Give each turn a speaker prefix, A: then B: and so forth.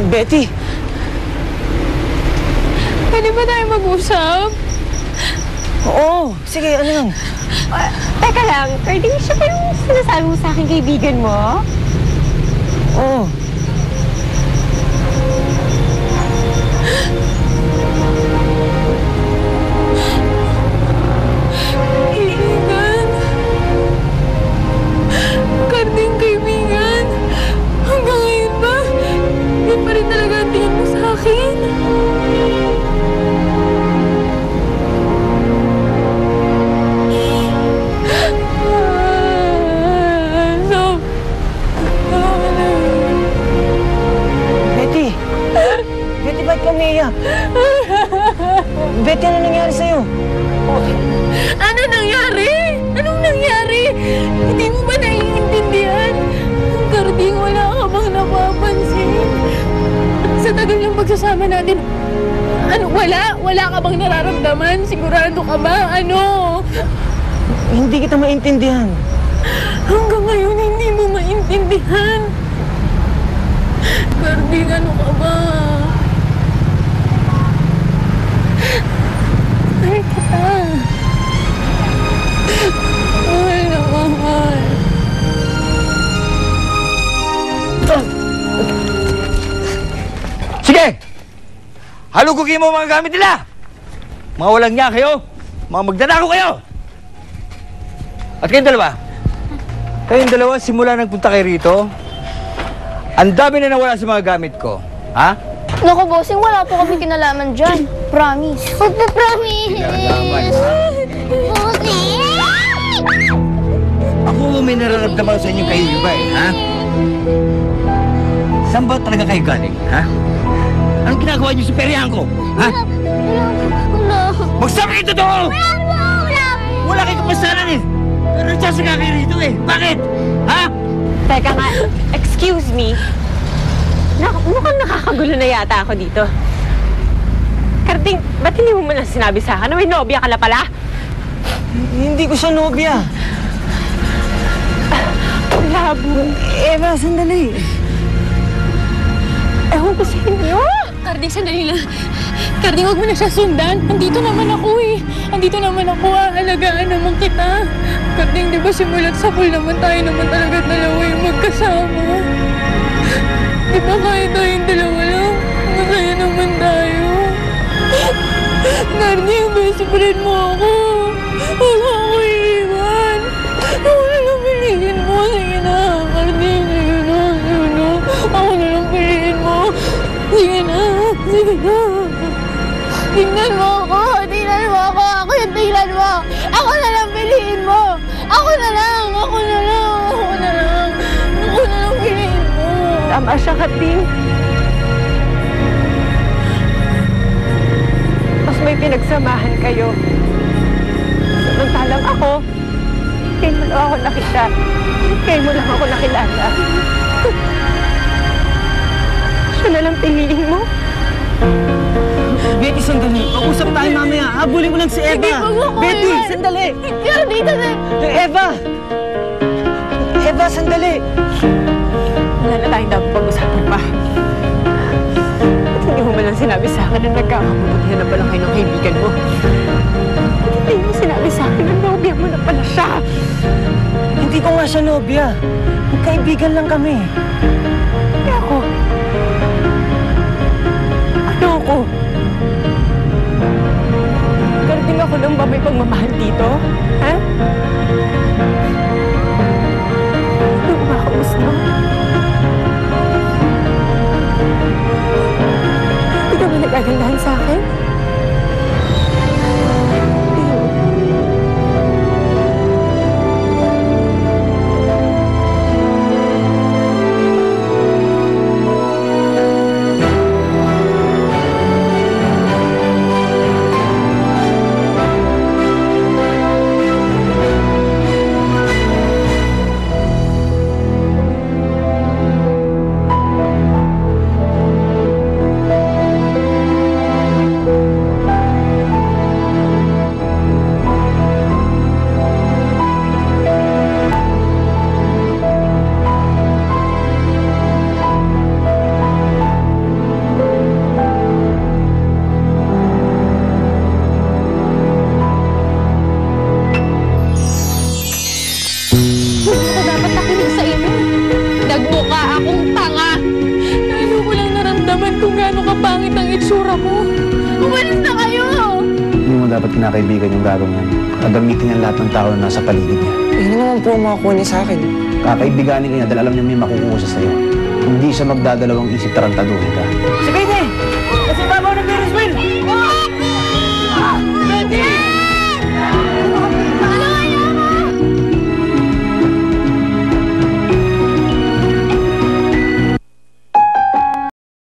A: Betty!
B: Pwede ba tayo mag-usap?
A: Oo, sige, ano lang?
C: Teka lang, Carding, siya ba yung sinasabi mo sa akin kaibigan mo?
A: Oo.
B: Kaibigan? Carding, kaibigan? Hanggang ngayon ba? Hindi pa rin talaga ang tingin mo sa akin?
A: Betty! Betty, ba't ka umiiyak? Betty, ano nangyari sa'yo?
B: Ano nangyari? Anong nangyari? Hindi mo ba naiintindihan? Carding, wala ka bang napapansin? Sa tagal ng pagsasama natin, ano, wala ka bang nararamdaman? Sigurado ka ba? Ano?
A: Hindi kita maintindihan.
B: Hanggang ngayon, hindi mo maintindihan. Carding, ano ka ba? Mahal kita. Mahal na mahal.
D: Sige! Halugugin mo mga gamit nila! Mga walang niya kayo! Mga magdanako kayo! At kayong dalawa, simula nagpunta kayo rito, ang dami na nawala sa mga gamit ko. Ha?
E: Naku, bossing, wala po kami kinalaman dyan. Promise.
C: Magpa-promise!
D: Kinalaman, ha?
C: Bossing!
D: Ako may nararamdaman sa inyong kayo iba eh, ha? Saan ba talaga kayo galing, ha? Anong ginagawa niyo sa peryahan ko, ha?
C: Wala.
D: Magsabi kayo totoo!
C: Wala.
D: Wala kayong kapasanan eh! Pero nagsasaga kayo rito eh! Bakit? Ha?
C: Teka nga, excuse me. Mukhang nakakagulo na yata ako dito. Carding, ba't hindi mo lang sinabi sa akin na may nobya ka na pala?
A: Hindi ko siya nobya.
C: Labo.
A: Eva, sandali.
C: Ewan ko sa inyo.
B: Carding, sandali lang. Carding, huwag mo na siya sundan. Andito naman ako eh. Andito naman ako. Aalagaan naman kita. Carding, di ba simulat sa pool naman tayo naman talaga dalawa yung magkasama? Di ba kahit tayong dalawa lang? Masaya naman tayo. Carding, best friend mo ako. Huwag mo ako iiwan. Ako na lang piliin mo. Sige na, Carding. Sige na, sige na. Ako na lang piliin mo. Sige na, sige na. Tingnan mo ako, tingnan mo ako. Ako yung tingnan mo. Ako na lang piliin mo. Ako na lang, ako na lang, ako na lang. Ako na lang piliin mo.
C: Tama siya, Carding. Mas may pinagsamahan kayo. Samantalang ako, kayo mo lang ako nakita. Kayo mo lang ako nakilala. Siya na lang piliin mo.
A: Betty, sandali. Pag-usap tayo mamaya. Habulin ko lang si Eva.
B: Sige, wag mo ako
A: Betty,
B: iwan.
A: sandali.
B: Pero dito na.
A: Eva! Eva, sandali.
C: Wala na tayong dapat pag-usapan pa. Ba't hindi mo malang sinabi sa akin na nagkakamuti na pala kayo ng kaibigan mo? Ba't hindi mo sinabi sa akin na nobya mo na pala siya?
A: Hindi ko nga siya nobya. Magkaibigan lang kami.
C: Kaya ako. Ano ako? Karating ako lang ba may pagmamahal dito? Ha? Ano ba kaus mo? Hindi ka ba nagagandahan sa akin?
B: pangit ang itsura mo. Umalis na kayo!
F: Hindi mo dapat kinakaibigan yung gagawin yan. Gagamitin niya lahat ng tao na nasa paligid niya.
A: Hindi naman po ang makakuha niya sa akin.
F: Kakaibiganin ka niya dahil alam niya may makukuha siya sa'yo. Hindi siya magdadalawang isip tarantaduhin ka.
A: Si Bede!